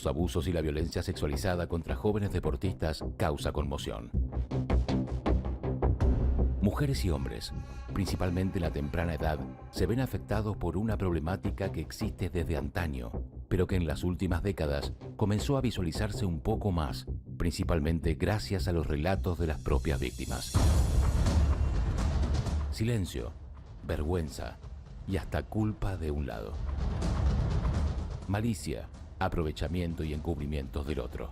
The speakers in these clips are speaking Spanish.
los abusos y la violencia sexualizada contra jóvenes deportistas causa conmoción. Mujeres y hombres, principalmente en la temprana edad, se ven afectados por una problemática que existe desde antaño, pero que en las últimas décadas comenzó a visualizarse un poco más, principalmente gracias a los relatos de las propias víctimas. Silencio, vergüenza y hasta culpa de un lado. Malicia, aprovechamiento y encubrimientos del otro.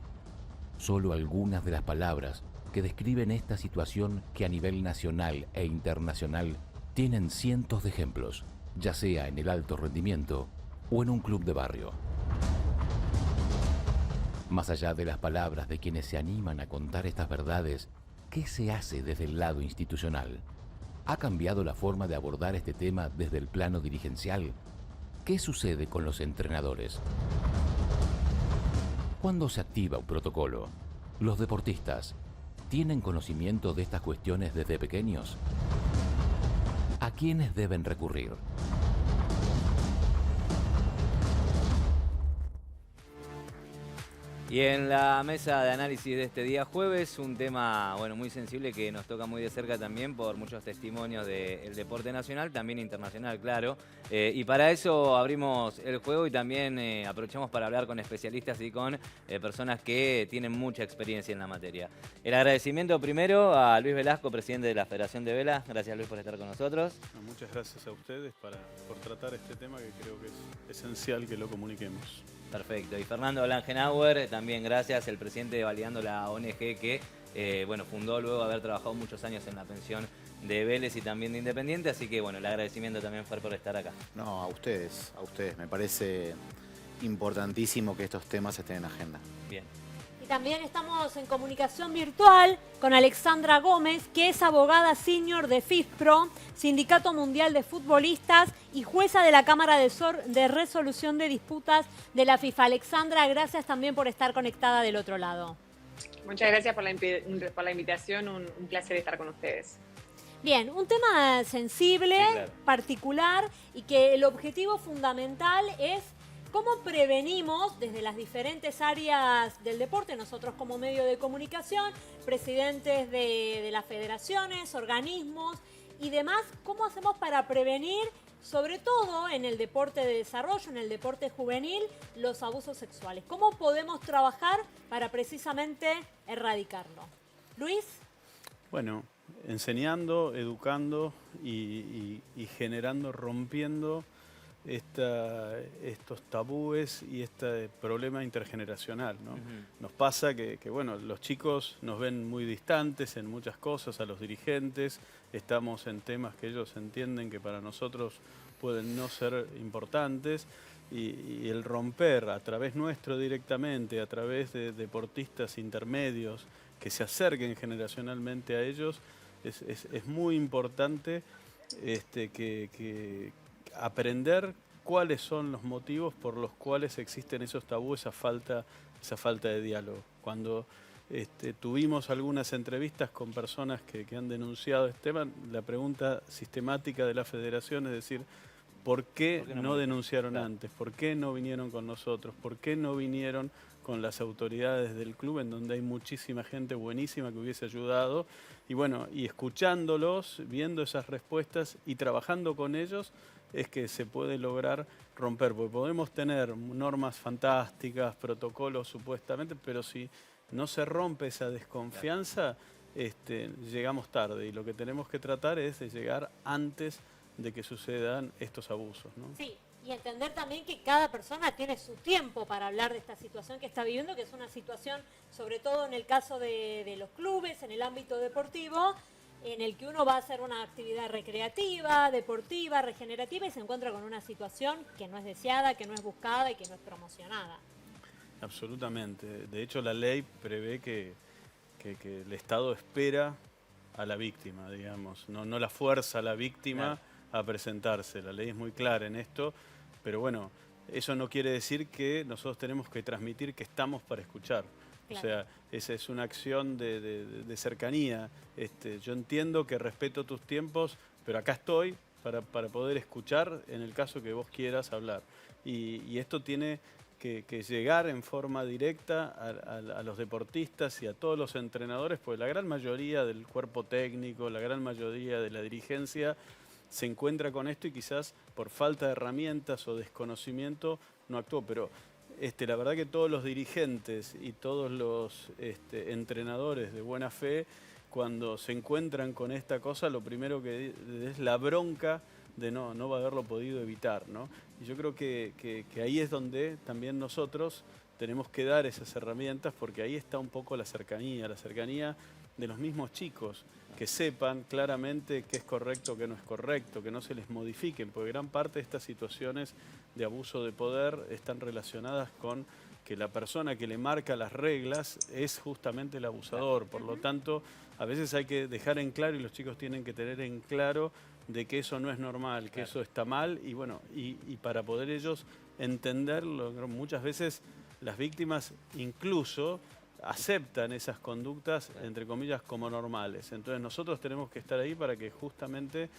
Solo algunas de las palabras que describen esta situación que a nivel nacional e internacional tienen cientos de ejemplos, ya sea en el alto rendimiento o en un club de barrio. Más allá de las palabras de quienes se animan a contar estas verdades, ¿qué se hace desde el lado institucional? ¿Ha cambiado la forma de abordar este tema desde el plano dirigencial? ¿Qué sucede con los entrenadores? ¿Cuándo se activa un protocolo? ¿Los deportistas tienen conocimiento de estas cuestiones desde pequeños? ¿A quiénes deben recurrir? Y en la mesa de análisis de este día jueves, un tema muy sensible que nos toca muy de cerca también por muchos testimonios del deporte nacional, también internacional, claro. Y para eso abrimos el juego y también aprovechamos para hablar con especialistas y con personas que tienen mucha experiencia en la materia. El agradecimiento primero a Luis Velasco, presidente de la Federación de Vela. Gracias, Luis, por estar con nosotros. Muchas gracias a ustedes por tratar este tema que creo que es esencial que lo comuniquemos. Perfecto. Y Fernando Langenauer, también gracias, el presidente de Validando, la ONG que fundó luego de haber trabajado muchos años en la pensión de Vélez y también de Independiente. Así que el agradecimiento también fue por estar acá. No, a ustedes. Me parece importantísimo que estos temas estén en agenda. Bien. Y también estamos en comunicación virtual con Alexandra Gómez, que es abogada senior de FIFPRO, Sindicato Mundial de Futbolistas y jueza de la Cámara de Resolución de Disputas de la FIFA. Alexandra, gracias también por estar conectada del otro lado. Muchas gracias por la invitación, un placer estar con ustedes. Bien, un tema sensible, sí, claro, particular, y que el objetivo fundamental es ¿cómo prevenimos desde las diferentes áreas del deporte, nosotros como medio de comunicación, presidentes de las federaciones, organismos y demás, cómo hacemos para prevenir, sobre todo en el deporte de desarrollo, en el deporte juvenil, los abusos sexuales? ¿Cómo podemos trabajar para precisamente erradicarlo? Luis. Bueno, enseñando, educando y generando, rompiendo estos tabúes y este problema intergeneracional, ¿no? Nos pasa que los chicos nos ven muy distantes en muchas cosas, a los dirigentes, estamos en temas que ellos entienden que para nosotros pueden no ser importantes y el romper a través nuestro directamente, a través de deportistas intermedios que se acerquen generacionalmente a ellos, es muy importante que aprender cuáles son los motivos por los cuales existen esos tabúes, esa falta de diálogo. Cuando tuvimos algunas entrevistas con personas que han denunciado este tema, la pregunta sistemática de la federación es decir, ¿por qué no denunciaron antes? ¿Por qué no vinieron con nosotros? ¿Por qué no vinieron con las autoridades del club, en donde hay muchísima gente buenísima que hubiese ayudado? Y escuchándolos, viendo esas respuestas y trabajando con ellos, es que se puede lograr romper, porque podemos tener normas fantásticas, protocolos supuestamente, pero si no se rompe esa desconfianza, llegamos tarde, y lo que tenemos que tratar es de llegar antes de que sucedan estos abusos, ¿no? Sí, y entender también que cada persona tiene su tiempo para hablar de esta situación que está viviendo, que es una situación, sobre todo en el caso de los clubes, en el ámbito deportivo, en el que uno va a hacer una actividad recreativa, deportiva, regenerativa y se encuentra con una situación que no es deseada, que no es buscada y que no es promocionada. Absolutamente. De hecho, la ley prevé que el Estado espera a la víctima, digamos, no la fuerza a la víctima a presentarse. La ley es muy clara en esto, pero eso no quiere decir que nosotros tenemos que transmitir que estamos para escuchar. Claro. O sea, esa es una acción de cercanía. Yo entiendo que respeto tus tiempos, pero acá estoy para poder escuchar en el caso que vos quieras hablar. Y esto tiene que llegar en forma directa a los deportistas y a todos los entrenadores, pues la gran mayoría del cuerpo técnico, la gran mayoría de la dirigencia se encuentra con esto y quizás por falta de herramientas o desconocimiento no actuó. Pero la verdad que todos los dirigentes y todos los entrenadores de buena fe, cuando se encuentran con esta cosa, lo primero que es la bronca de no haberlo podido evitar, ¿no? Y yo creo que ahí es donde también nosotros tenemos que dar esas herramientas, porque ahí está un poco la cercanía de los mismos chicos, que sepan claramente qué es correcto, qué no es correcto, que no se les modifiquen, porque gran parte de estas situaciones de abuso de poder están relacionadas con que la persona que le marca las reglas es justamente el abusador. Por lo tanto, a veces hay que dejar en claro, y los chicos tienen que tener en claro, de que eso no es normal, que eso está mal, y bueno, y para poder ellos entenderlo, muchas veces las víctimas incluso aceptan esas conductas, entre comillas, como normales. Entonces nosotros tenemos que estar ahí para que justamente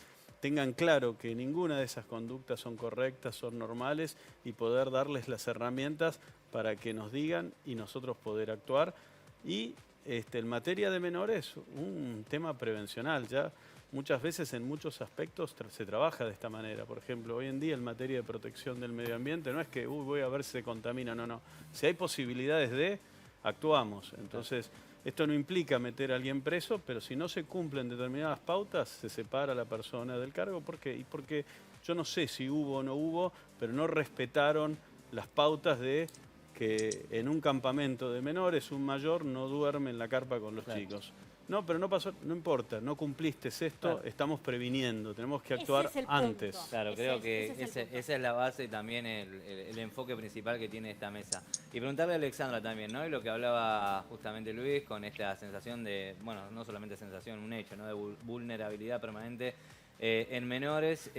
tengan claro que ninguna de esas conductas son correctas, son normales, y poder darles las herramientas para que nos digan y nosotros poder actuar. Y en materia de menores, un tema prevencional. Ya muchas veces en muchos aspectos se trabaja de esta manera. Por ejemplo, hoy en día en materia de protección del medio ambiente no es que voy a ver si se contamina, no. Si hay posibilidades de, actuamos. Entonces, esto no implica meter a alguien preso, pero si no se cumplen determinadas pautas, se separa a la persona del cargo. ¿Por qué? Y porque yo no sé si hubo o no hubo, pero no respetaron las pautas de que en un campamento de menores un mayor no duerme en la carpa con los chicos. No, pero no pasó, no importa, no cumpliste esto, estamos previniendo, tenemos que actuar antes. Claro, creo que esa es la base y también el enfoque principal que tiene esta mesa. Y preguntarle a Alexandra también, ¿no? Y lo que hablaba justamente Luis con esta sensación de, bueno, no solamente sensación, un hecho, ¿no? De vulnerabilidad permanente en menores.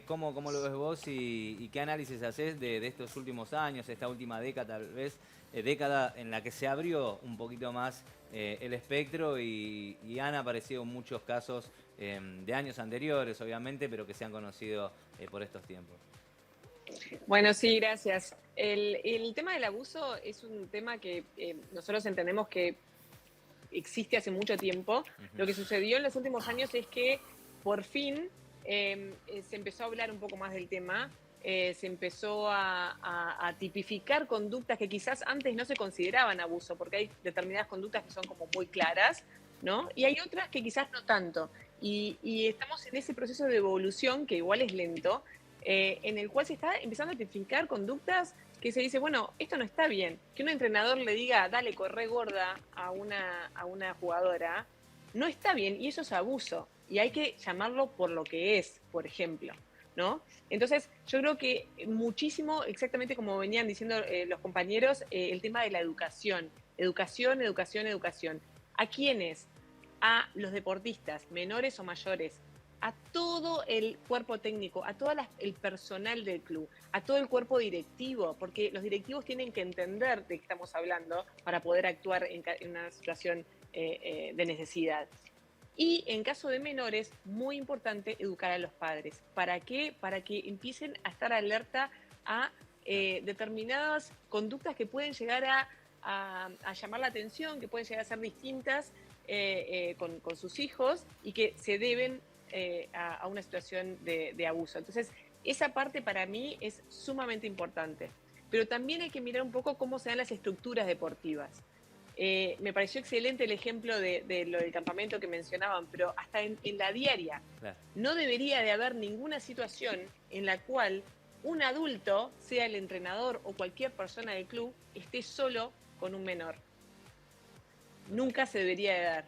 ¿Cómo lo ves vos y qué análisis haces de estos últimos años, esta última década tal vez, década en la que se abrió un poquito más el espectro y han aparecido muchos casos de años anteriores, obviamente, pero que se han conocido por estos tiempos? Bueno, sí, gracias. El tema del abuso es un tema que nosotros entendemos que existe hace mucho tiempo. Lo que sucedió en los últimos años es que por fin se empezó a hablar un poco más del tema. Se empezó a tipificar conductas que quizás antes no se consideraban abuso, porque hay determinadas conductas que son como muy claras, ¿no? Y hay otras que quizás no tanto. Y estamos en ese proceso de evolución, que igual es lento, en el cual se está empezando a tipificar conductas que se dice, bueno, esto no está bien. Que un entrenador le diga, dale, corre gorda a una jugadora, no está bien, y eso es abuso. Y hay que llamarlo por lo que es, por ejemplo, ¿no? Entonces, yo creo que muchísimo, exactamente como venían diciendo los compañeros, el tema de la educación. Educación, educación, educación. ¿A quiénes? A los deportistas, menores o mayores, a todo el cuerpo técnico, a todo el personal del club, a todo el cuerpo directivo, porque los directivos tienen que entender de qué estamos hablando para poder actuar en una situación de necesidad. Y en caso de menores, muy importante educar a los padres. ¿Para qué? Para que empiecen a estar alerta a determinadas conductas que pueden llegar a llamar la atención, que pueden llegar a ser distintas con sus hijos y que se deben a una situación de abuso. Entonces, esa parte para mí es sumamente importante. Pero también hay que mirar un poco cómo se dan las estructuras deportivas. Me pareció excelente el ejemplo de lo del campamento que mencionaban, pero hasta en la diaria. Claro. No debería de haber ninguna situación en la cual un adulto, sea el entrenador o cualquier persona del club, esté solo con un menor. Nunca se debería de dar.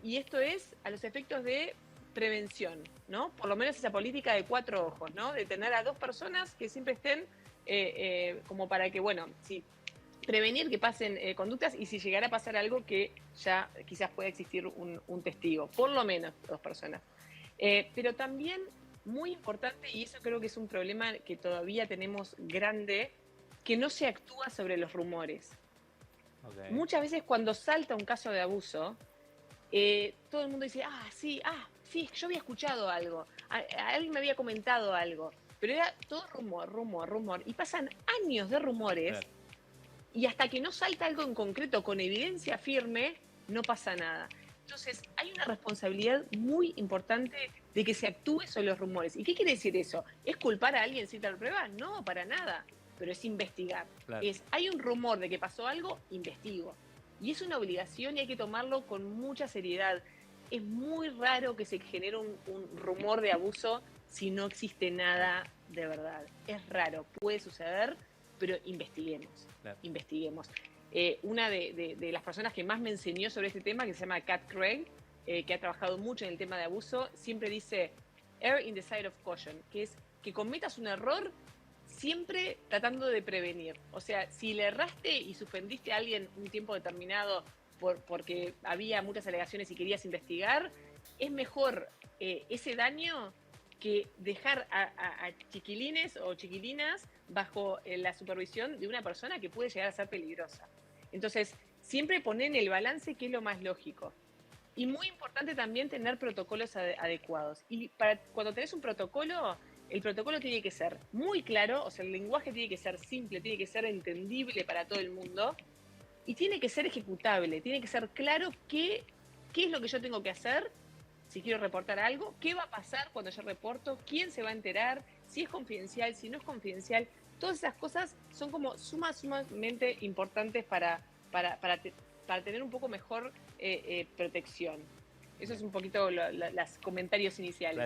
Y esto es a los efectos de prevención, ¿no? Por lo menos esa política de 4 ojos, ¿no? De tener a 2 personas que siempre estén como para que, bueno, si prevenir que pasen conductas y si llegara a pasar algo que ya quizás pueda existir un testigo, por lo menos 2 personas. Pero también muy importante, y eso creo que es un problema que todavía tenemos grande, que no se actúa sobre los rumores. Okay. Muchas veces cuando salta un caso de abuso, todo el mundo dice, sí, yo había escuchado algo, alguien me había comentado algo, Pero era todo rumor, rumor, rumor. Y pasan años de rumores. Claro. Y hasta que no salta algo en concreto con evidencia firme, no pasa nada. Entonces, hay una responsabilidad muy importante de que se actúe sobre los rumores. ¿Y qué quiere decir eso? ¿Es culpar a alguien sin dar pruebas? No, para nada. Pero es investigar. Claro. Hay un rumor de que pasó algo, investigo. Y es una obligación y hay que tomarlo con mucha seriedad. Es muy raro que se genere un rumor de abuso si no existe nada de verdad. Es raro, puede suceder, pero investiguemos. Claro. Investiguemos. Una de las personas que más me enseñó sobre este tema, que se llama Kat Craig, que ha trabajado mucho en el tema de abuso, siempre dice, err in the side of caution, que es que cometas un error siempre tratando de prevenir. O sea, si le erraste y suspendiste a alguien un tiempo determinado porque había muchas alegaciones y querías investigar, es mejor ese daño que dejar a chiquilines o chiquilinas bajo la supervisión de una persona que puede llegar a ser peligrosa. Entonces, siempre poner en el balance qué es lo más lógico. Y muy importante también tener protocolos adecuados. Y cuando tenés un protocolo, el protocolo tiene que ser muy claro, o sea, el lenguaje tiene que ser simple, tiene que ser entendible para todo el mundo y tiene que ser ejecutable, tiene que ser claro qué es lo que yo tengo que hacer si quiero reportar algo, qué va a pasar cuando yo reporto, quién se va a enterar, si es confidencial, si no es confidencial. Todas esas cosas son como sumamente importantes para tener un poco mejor protección. Eso es un poquito los comentarios iniciales.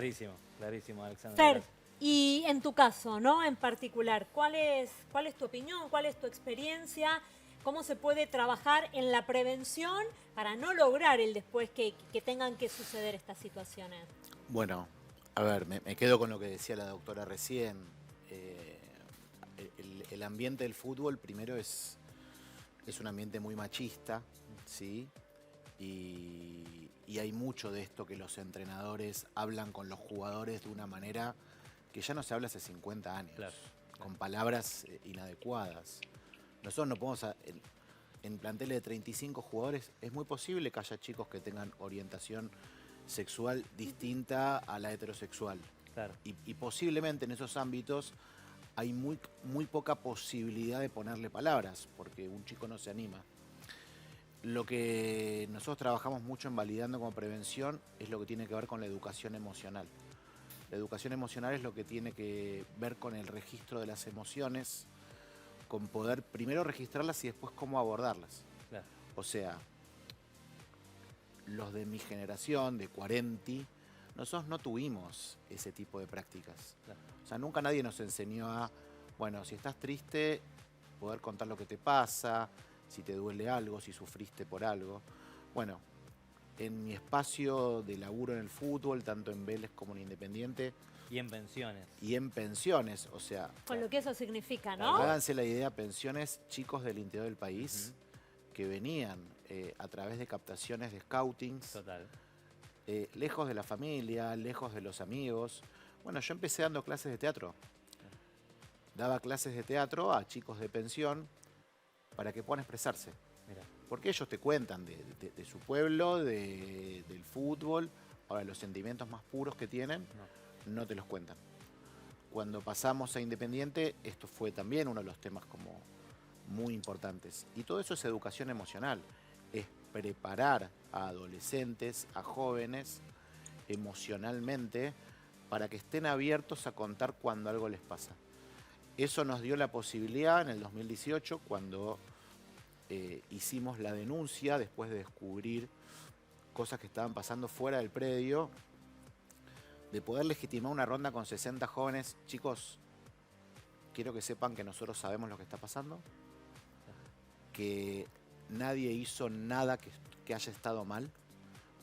Clarísimo, Alexandra. Fer, Gracias. y en tu caso, ¿no? En particular, ¿cuál es tu opinión? ¿Cuál es tu experiencia? ¿Cómo se puede trabajar en la prevención para no lograr el después que tengan que suceder estas situaciones? Bueno, a ver, me quedo con lo que decía la doctora recién. El ambiente del fútbol primero es un ambiente muy machista, ¿sí? Y hay mucho de esto que los entrenadores hablan con los jugadores de una manera que ya no se habla hace 50 años, Claro. con palabras inadecuadas. Nosotros no podemos, en planteles de 35 jugadores, es muy posible que haya chicos que tengan orientación sexual distinta a la heterosexual. Claro. Y posiblemente en esos ámbitos hay muy poca posibilidad de ponerle palabras, porque un chico no se anima. Lo que nosotros trabajamos mucho en Validando como prevención es lo que tiene que ver con la educación emocional. La educación emocional es lo que tiene que ver con el registro de las emociones, con poder primero registrarlas y después cómo abordarlas. Claro. O sea, los de mi generación, de 40, nosotros no tuvimos ese tipo de prácticas. Claro. O sea, nunca nadie nos enseñó a, bueno, si estás triste, poder contar lo que te pasa, si te duele algo, si sufriste por algo. Bueno, en mi espacio de laburo en el fútbol, tanto en Vélez como en Independiente. Y en pensiones. Y en pensiones, o sea... Con lo que eso significa, ¿no? Háganse la idea, pensiones, chicos del interior del país que venían a través de captaciones de scoutings. Total. Lejos de la familia, lejos de los amigos. Bueno, yo empecé dando clases de teatro. Daba clases de teatro a chicos de pensión para que puedan expresarse. Mira. Porque ellos te cuentan de su pueblo, del fútbol. Ahora, los sentimientos más puros que tienen, no te los cuentan. Cuando pasamos a Independiente, esto fue también uno de los temas como muy importantes. Y todo eso es educación emocional. Es preparar a adolescentes, a jóvenes, emocionalmente, para que estén abiertos a contar cuando algo les pasa. Eso nos dio la posibilidad en el 2018, cuando hicimos la denuncia, después de descubrir cosas que estaban pasando fuera del predio, de poder legitimar una ronda con 60 jóvenes. Chicos, quiero que sepan que nosotros sabemos lo que está pasando, que nadie hizo nada que haya estado mal,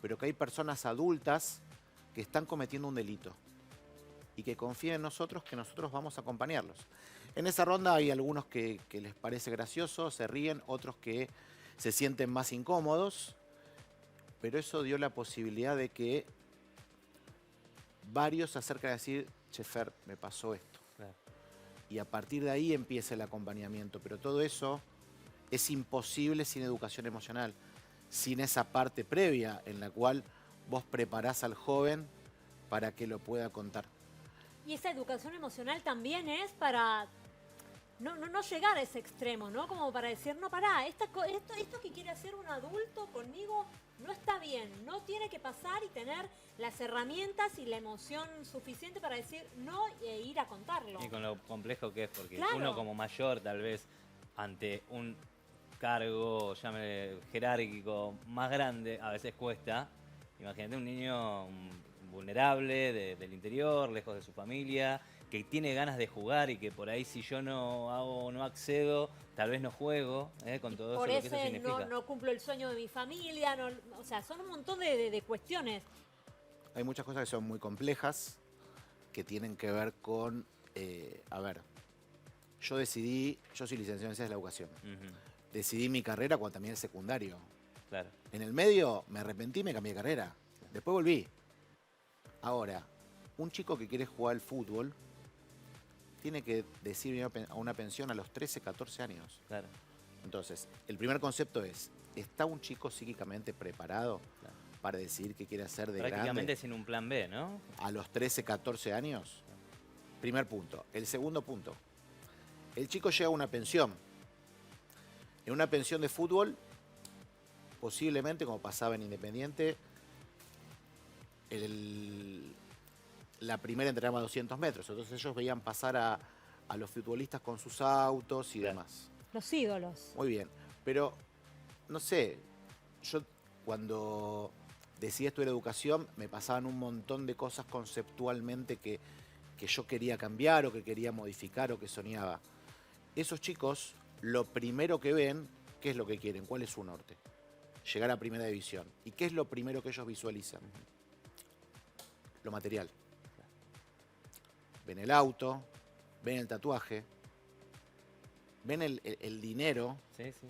pero que hay personas adultas que están cometiendo un delito y que confíen en nosotros, que nosotros vamos a acompañarlos. En esa ronda hay algunos que les parece gracioso, se ríen, otros que se sienten más incómodos, pero eso dio la posibilidad de que varios se acercan a decir, che, Fer, me pasó esto. Claro. Y a partir de ahí empieza el acompañamiento, pero todo eso es imposible sin educación emocional, sin esa parte previa en la cual vos preparás al joven para que lo pueda contar. Y esa educación emocional también es para no llegar a ese extremo, ¿no? Como para decir, no, pará, esto que quiere hacer un adulto conmigo no está bien, no tiene que pasar y tener las herramientas y la emoción suficiente para decir no e ir a contarlo. Y con lo complejo que es, porque Claro. uno como mayor tal vez ante un cargo, llámele jerárquico, más grande, a veces cuesta. Imagínate un niño vulnerable del interior, lejos de su familia, que tiene ganas de jugar y que por ahí si yo no accedo, tal vez no juego, con todo Por eso lo que eso eso significa. no cumplo el sueño de mi familia, o sea, son un montón de cuestiones. Hay muchas cosas que son muy complejas, que tienen que ver con, a ver, yo soy licenciado en Ciencias de la Educación. Ujú, Decidí mi carrera cuando terminé el secundario. claro. En el medio me arrepentí y me cambié de carrera. Después volví. Ahora, un chico que quiere jugar al fútbol tiene que decidir a una pensión a los 13, 14 años. Claro. Entonces, el primer concepto es, ¿está un chico psíquicamente preparado Claro. para decidir qué quiere hacer de Prácticamente grande sin un plan B, ¿no? a los 13, 14 años? Primer punto. El segundo punto. El chico llega a una pensión. En una pensión de fútbol, posiblemente, como pasaba en Independiente, la primera entrenaba a 200 metros. Entonces ellos veían pasar a los futbolistas con sus autos y Claro. demás. Los ídolos. Muy bien. Pero, no sé, yo cuando decidí estudiar educación me pasaban un montón de cosas conceptualmente que yo quería cambiar o que quería modificar o que soñaba. Esos chicos, lo primero que ven, ¿qué es lo que quieren? ¿Cuál es su norte? Llegar a primera división. ¿Y qué es lo primero que ellos visualizan? Lo material. Ven el auto, ven el tatuaje, ven el dinero. Sí, sí, sí.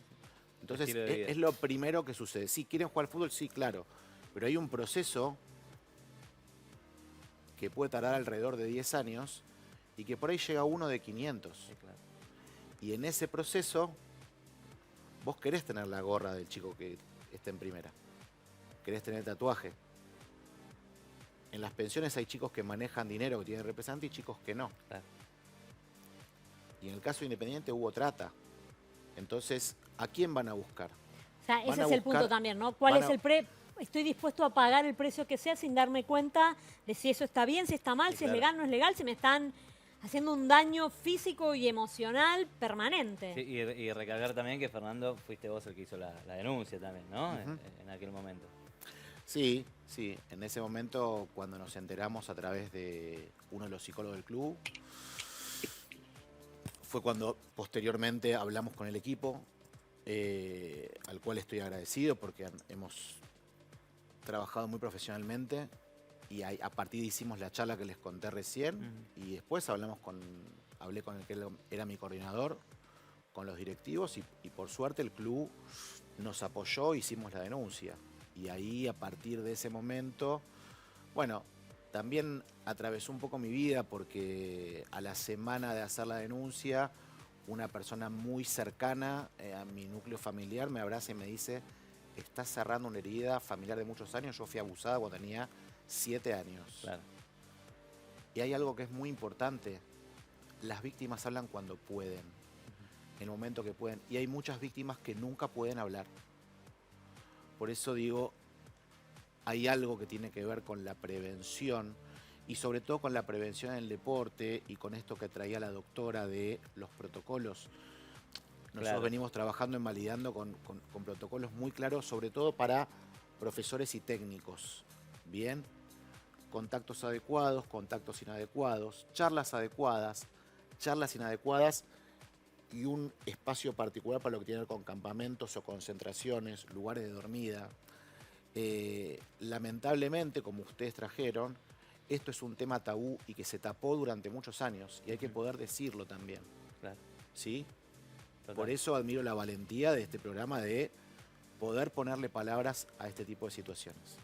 Entonces Estilo de vida. es lo primero que sucede. Sí, ¿quieren jugar al fútbol? Sí, claro. Pero hay un proceso que puede tardar alrededor de 10 años y que por ahí llega uno de 500. Sí, claro. Y en ese proceso vos querés tener la gorra del chico que está en primera. Querés tener el tatuaje. En las pensiones hay chicos que manejan dinero, que tienen representante, y chicos que no. Claro. Y en el caso de Independiente hubo trata. Entonces, ¿a quién van a buscar? O sea, Van ese a es el buscar- punto también, ¿no? ¿Cuál van es a- el estoy dispuesto a pagar el precio que sea sin darme cuenta de si eso está bien, si está mal, Sí, si es claro. legal, no es legal, si me están haciendo un daño físico y emocional permanente? Sí, y recalcar también que Fernando fuiste vos el que hizo la denuncia también, ¿no? Ujú. En aquel momento. Sí, sí. En ese momento, cuando nos enteramos a través de uno de los psicólogos del club, fue cuando posteriormente hablamos con el equipo, al cual estoy agradecido porque hemos trabajado muy profesionalmente y a partir de hicimos la charla que les conté recién y después hablé con el que era mi coordinador, con los directivos y por suerte el club nos apoyó, hicimos la denuncia. Y ahí, a partir de ese momento, bueno, también atravesó un poco mi vida porque a la semana de hacer la denuncia, una persona muy cercana a mi núcleo familiar me abraza y me dice, estás cerrando una herida familiar de muchos años. Yo fui abusada cuando tenía 7 años. Claro. Y hay algo que es muy importante. Las víctimas hablan cuando pueden, en el momento que pueden. Y hay muchas víctimas que nunca pueden hablar. Por eso digo, hay algo que tiene que ver con la prevención y sobre todo con la prevención en el deporte y con esto que traía la doctora de los protocolos. Nosotros Claro. venimos trabajando en validando con protocolos muy claros, sobre todo para profesores y técnicos. Bien, contactos adecuados, contactos inadecuados, charlas adecuadas, charlas inadecuadas y un espacio particular para lo que tiene que ver con campamentos o concentraciones, lugares de dormida. Lamentablemente, como ustedes trajeron, esto es un tema tabú y que se tapó durante muchos años y hay que poder decirlo también. Claro. ¿Sí? Total. Por eso admiro la valentía de este programa de poder ponerle palabras a este tipo de situaciones.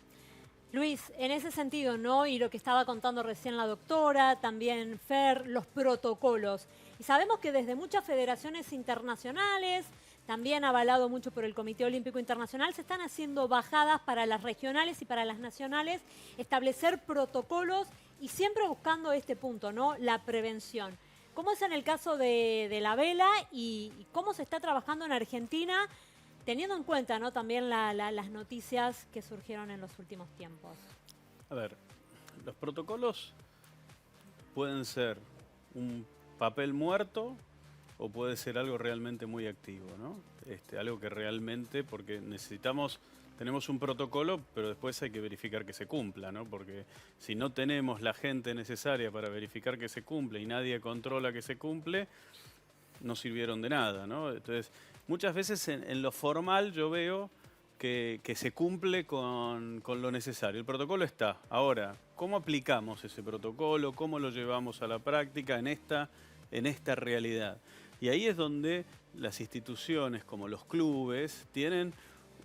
Luis, en ese sentido, ¿no? Y lo que estaba contando recién la doctora, también Fer, los protocolos. Y sabemos que desde muchas federaciones internacionales, también avalado mucho por el Comité Olímpico Internacional, se están haciendo bajadas para las regionales y para las nacionales, establecer protocolos y siempre buscando este punto, ¿no? La prevención. ¿Cómo es en el caso de la vela y cómo se está trabajando en Argentina, teniendo en cuenta, ¿no?, también las noticias que surgieron en los últimos tiempos? A ver, los protocolos pueden ser un papel muerto o puede ser algo realmente muy activo, ¿no? Algo que realmente, porque tenemos un protocolo, pero después hay que verificar que se cumpla, ¿no? Porque si no tenemos la gente necesaria para verificar que se cumple y nadie controla que se cumple, no sirvieron de nada, ¿no? Entonces, muchas veces en lo formal yo veo que se cumple con lo necesario. El protocolo está. Ahora, ¿cómo aplicamos ese protocolo? ¿Cómo lo llevamos a la práctica en esta realidad? Y ahí es donde las instituciones como los clubes tienen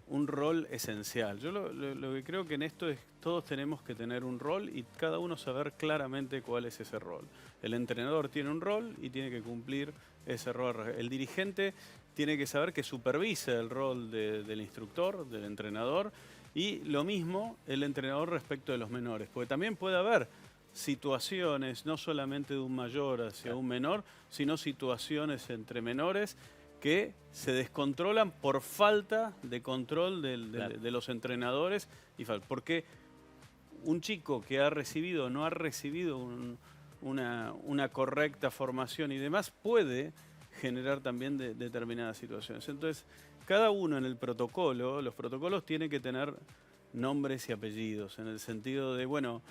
un rol esencial. Yo lo que creo que en esto es todos tenemos que tener un rol y cada uno saber claramente cuál es ese rol. El entrenador tiene un rol y tiene que cumplir ese rol. El dirigente tiene que saber que supervisa el rol del instructor, del entrenador, y lo mismo el entrenador respecto de los menores, porque también puede haber situaciones no solamente de un mayor hacia un menor, sino situaciones entre menores que se descontrolan por falta de control de los entrenadores. Porque un chico que ha recibido o no ha recibido una correcta formación y demás puede generar también determinadas situaciones. Entonces, cada uno en el protocolo, los protocolos tienen que tener nombres y apellidos, en el sentido de, bueno,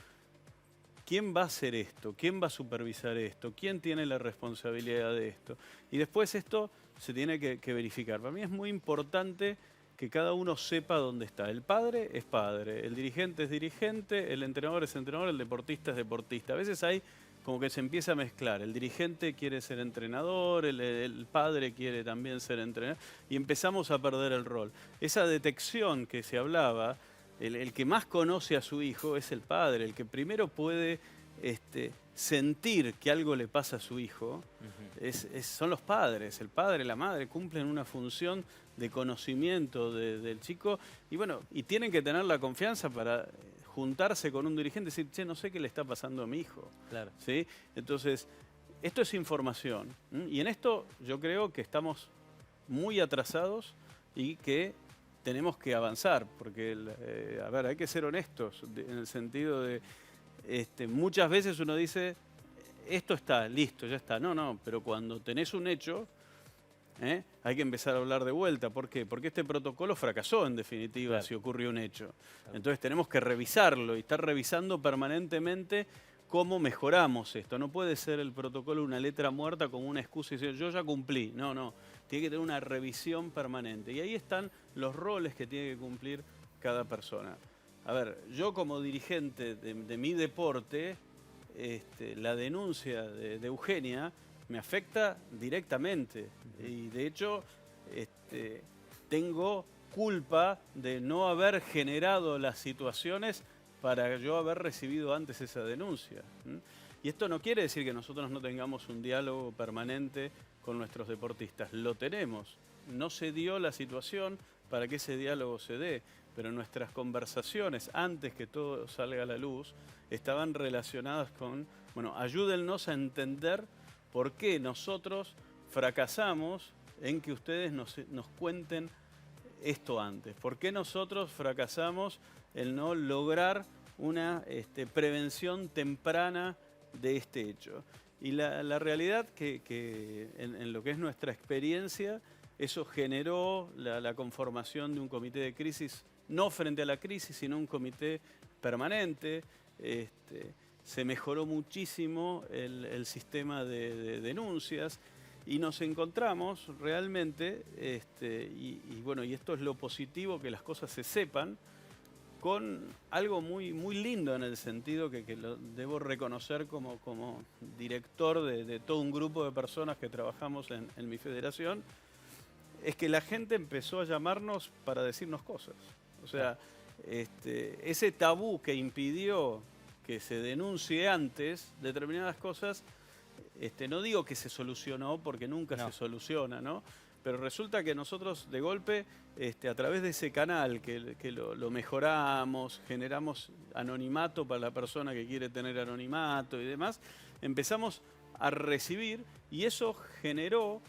¿quién va a hacer esto? ¿Quién va a supervisar esto? ¿Quién tiene la responsabilidad de esto? Y después esto se tiene que verificar. Para mí es muy importante que cada uno sepa dónde está. El padre es padre, el dirigente es dirigente, el entrenador es entrenador, el deportista es deportista. A veces hay como que se empieza a mezclar. El dirigente quiere ser entrenador, el padre quiere también ser entrenador, y empezamos a perder el rol. Esa detección que se hablaba, el que más conoce a su hijo es el padre, el que primero puede sentir que algo le pasa a su hijo, son los padres. El padre y la madre cumplen una función de conocimiento del chico y tienen que tener la confianza para juntarse con un dirigente y decir, che, no sé qué le está pasando a mi hijo. Claro. ¿Sí? Entonces, esto es información. Y en esto yo creo que estamos muy atrasados y que tenemos que avanzar, porque, hay que ser honestos, en el sentido de, muchas veces uno dice, esto está, listo, ya está. No, pero cuando tenés un hecho, hay que empezar a hablar de vuelta. ¿Por qué? Porque este protocolo fracasó, en definitiva, si ocurrió un hecho. Entonces tenemos que revisarlo y estar revisando permanentemente cómo mejoramos esto. No puede ser el protocolo una letra muerta como una excusa y decir, yo ya cumplí. No. Tiene que tener una revisión permanente. Y ahí están los roles que tiene que cumplir cada persona. A ver, yo como dirigente de mi deporte, la denuncia de Eugenia me afecta directamente. Y de hecho, tengo culpa de no haber generado las situaciones para yo haber recibido antes esa denuncia. Y esto no quiere decir que nosotros no tengamos un diálogo permanente con nuestros deportistas. Lo tenemos. No se dio la situación para que ese diálogo se dé, pero nuestras conversaciones, antes que todo salga a la luz, estaban relacionadas con, ayúdennos a entender por qué nosotros fracasamos en que ustedes nos cuenten esto antes. ¿Por qué nosotros fracasamos en no lograr una prevención temprana de este hecho? Y la realidad que en lo que es nuestra experiencia, eso generó la conformación de un comité de crisis, no frente a la crisis, sino un comité permanente. Se mejoró muchísimo el sistema de denuncias y nos encontramos realmente, y esto es lo positivo, que las cosas se sepan, con algo muy, muy lindo, en el sentido que lo debo reconocer como director de todo un grupo de personas que trabajamos en mi federación, es que la gente empezó a llamarnos para decirnos cosas. O sea, ese tabú que impidió que se denuncie antes determinadas cosas, no digo que se solucionó, porque nunca se soluciona, ¿no? pero resulta que nosotros de golpe, a través de ese canal que lo mejoramos, generamos anonimato para la persona que quiere tener anonimato y demás, empezamos a recibir y eso generó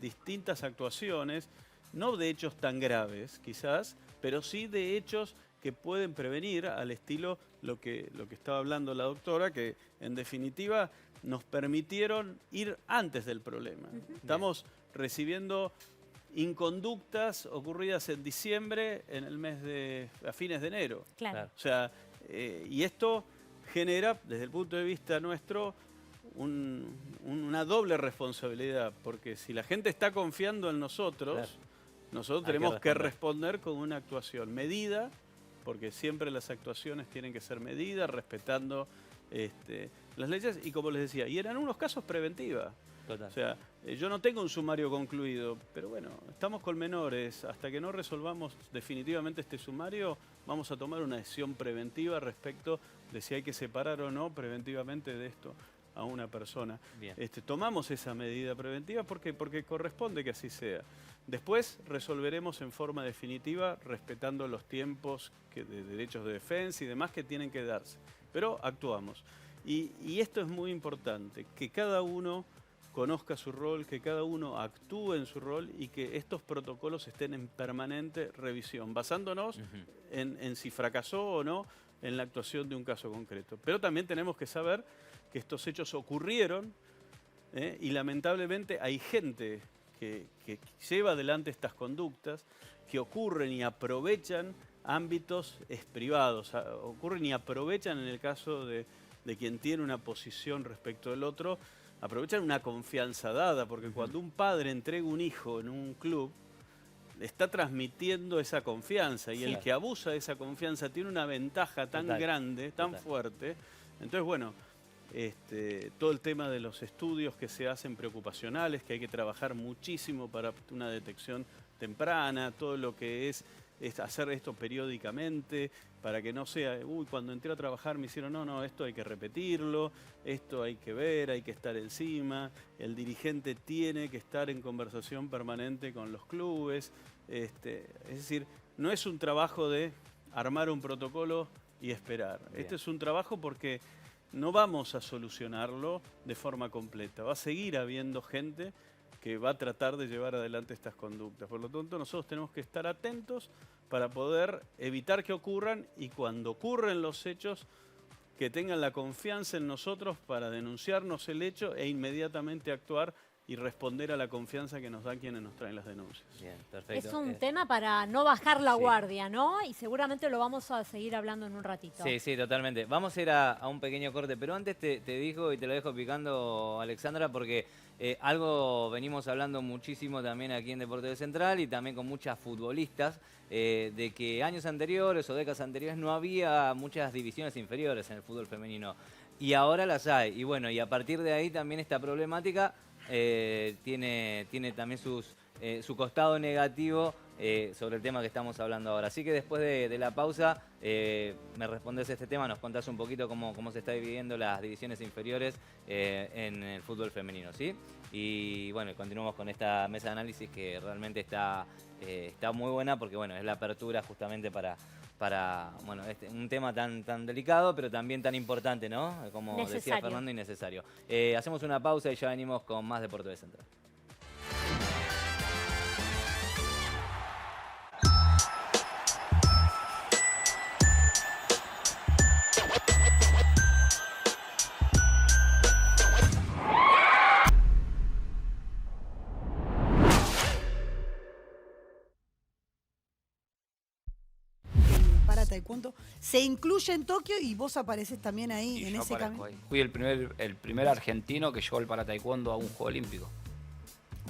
distintas actuaciones, no de hechos tan graves quizás, pero sí de hechos que pueden prevenir al estilo lo que estaba hablando la doctora, que en definitiva nos permitieron ir antes del problema. Estamos recibiendo inconductas ocurridas en diciembre, en el mes a fines de enero. Claro. O sea, y esto genera, desde el punto de vista nuestro, una doble responsabilidad, porque si la gente está confiando en nosotros, Claro. nosotros Hay que tenemos que responder con una actuación medida, porque siempre las actuaciones tienen que ser medidas, respetando las leyes, y como les decía, y en algunos casos preventiva. Total. O sea, yo no tengo un sumario concluido, pero bueno, estamos con menores. Hasta que no resolvamos definitivamente este sumario, vamos a tomar una decisión preventiva respecto de si hay que separar o no preventivamente de esto a una persona. Bien. Tomamos esa medida preventiva porque corresponde que así sea. Después resolveremos en forma definitiva, respetando los tiempos de derechos de defensa y demás que tienen que darse. Pero actuamos. Y esto es muy importante, que cada uno conozca su rol, que cada uno actúe en su rol y que estos protocolos estén en permanente revisión, basándonos en si fracasó o no en la actuación de un caso concreto. Pero también tenemos que saber que estos hechos ocurrieron y lamentablemente hay gente que lleva adelante estas conductas, que ocurren y aprovechan ámbitos privados, ocurren y aprovechan en el caso de quien tiene una posición respecto del otro, aprovechan una confianza dada, porque cuando un padre entrega un hijo en un club, está transmitiendo esa confianza y el que abusa de esa confianza tiene una ventaja tan grande, tan fuerte. Entonces, bueno, todo el tema de los estudios que se hacen preocupacionales, que hay que trabajar muchísimo para una detección temprana, todo lo que es hacer esto periódicamente, para que no sea, cuando entré a trabajar me hicieron, no, esto hay que repetirlo, esto hay que ver, hay que estar encima, el dirigente tiene que estar en conversación permanente con los clubes, es decir, no es un trabajo de armar un protocolo y esperar. Bien. Este es un trabajo porque no vamos a solucionarlo de forma completa, va a seguir habiendo gente que va a tratar de llevar adelante estas conductas. Por lo tanto, nosotros tenemos que estar atentos para poder evitar que ocurran y cuando ocurren los hechos, que tengan la confianza en nosotros para denunciarnos el hecho e inmediatamente actuar y responder a la confianza que nos dan quienes nos traen las denuncias. Bien, perfecto. Es un tema para no bajar la guardia, ¿no? Y seguramente lo vamos a seguir hablando en un ratito. Sí, totalmente. Vamos a ir a un pequeño corte, pero antes te digo y te lo dejo picando, Alexandra, porque algo venimos hablando muchísimo también aquí en Deportes Central y también con muchas futbolistas, de que años anteriores o décadas anteriores no había muchas divisiones inferiores en el fútbol femenino. Y ahora las hay. Y bueno, y a partir de ahí también esta problemática tiene también su costado negativo sobre el tema que estamos hablando ahora. Así que después de la pausa me respondes este tema, nos contás un poquito cómo se está dividiendo las divisiones inferiores en el fútbol femenino, ¿sí? Y bueno, continuamos con esta mesa de análisis que realmente está muy buena porque bueno, es la apertura justamente para bueno, un tema tan delicado, pero también tan importante, ¿no? Como decía Fernando, y necesario. Hacemos una pausa y ya venimos con más Deportes Central. Taekwondo se incluye en Tokio y vos apareces también ahí en ese camino. Fui el primer argentino que llegó al para taekwondo a un juego olímpico.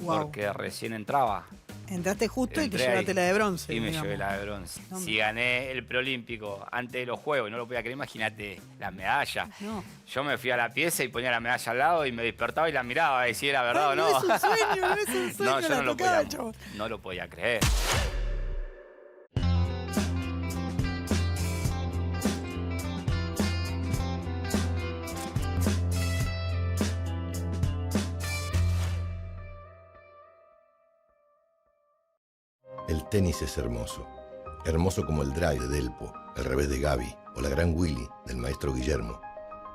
Wow. Porque recién entraba. Entraste justo y te Entré llevaste ahí. la de bronce. Y me digamos. llevé la de bronce. No, Si gané el preolímpico antes de los juegos y no lo podía creer, imagínate la medalla. No. Yo me fui a la pieza y ponía la medalla al lado y me despertaba y la miraba a ver si era verdad Ay, o no. No es un sueño, no es un sueño. No, yo la no lo, tocaba, podía, chabón. no lo podía creer. El tenis es hermoso. Hermoso como el drive de Delpo, el revés de Gaby o la gran Willy del maestro Guillermo.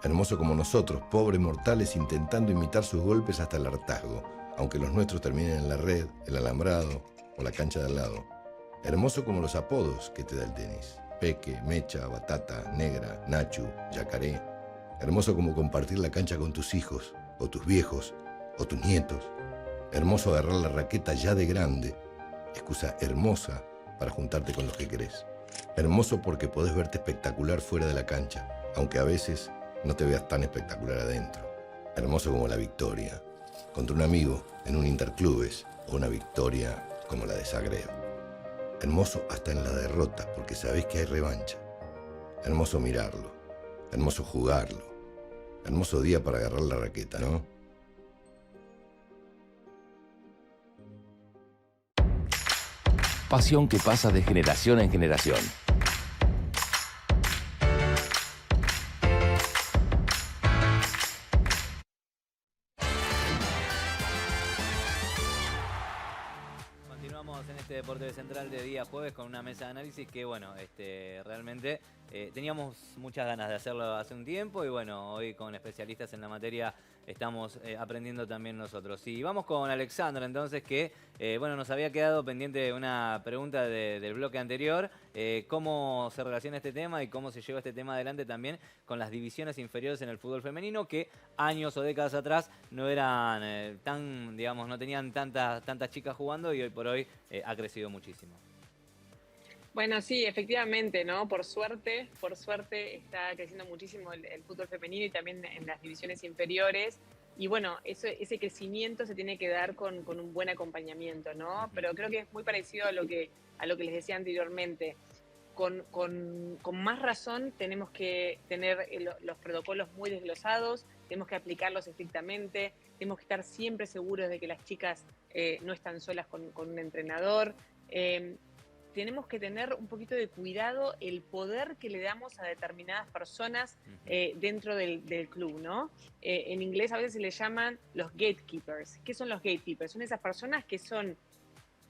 Hermoso como nosotros, pobres mortales, intentando imitar sus golpes hasta el hartazgo, aunque los nuestros terminen en la red, el alambrado o la cancha de al lado. Hermoso como los apodos que te da el tenis. Peque, Mecha, Batata, Negra, Nachu, Yacaré. Hermoso como compartir la cancha con tus hijos, o tus viejos, o tus nietos. Hermoso agarrar la raqueta ya de grande. Excusa hermosa para juntarte con los que querés. Hermoso porque podés verte espectacular fuera de la cancha, aunque a veces no te veas tan espectacular adentro. Hermoso como la victoria, contra un amigo en un interclubes, o una victoria como la de Zagreb. Hermoso hasta en la derrota, porque sabés que hay revancha. Hermoso mirarlo, hermoso jugarlo. Hermoso día para agarrar la raqueta, ¿no? Pasión que pasa de generación en generación. Continuamos en este Deporte Central de día jueves con una mesa de análisis que, bueno, realmente teníamos muchas ganas de hacerlo hace un tiempo y, bueno, hoy con especialistas en la materia estamos aprendiendo también nosotros. Y vamos con Alexandra, entonces, que, bueno, nos había quedado pendiente una pregunta del bloque anterior, cómo se relaciona este tema y cómo se lleva este tema adelante también con las divisiones inferiores en el fútbol femenino, que años o décadas atrás no eran tan, digamos, no tenían tantas chicas jugando y hoy por hoy ha crecido muchísimo. Bueno, sí, efectivamente, ¿no? Por suerte está creciendo muchísimo el fútbol femenino y también en las divisiones inferiores. Y bueno, ese crecimiento se tiene que dar con un buen acompañamiento, ¿no? Pero creo que es muy parecido a lo que les decía anteriormente. Con más razón tenemos que tener los protocolos muy desglosados, tenemos que aplicarlos estrictamente, tenemos que estar siempre seguros de que las chicas no están solas con un entrenador. Tenemos que tener un poquito de cuidado el poder que le damos a determinadas personas dentro del club, ¿no? En inglés a veces se les llaman los gatekeepers. ¿Qué son los gatekeepers? Son esas personas que son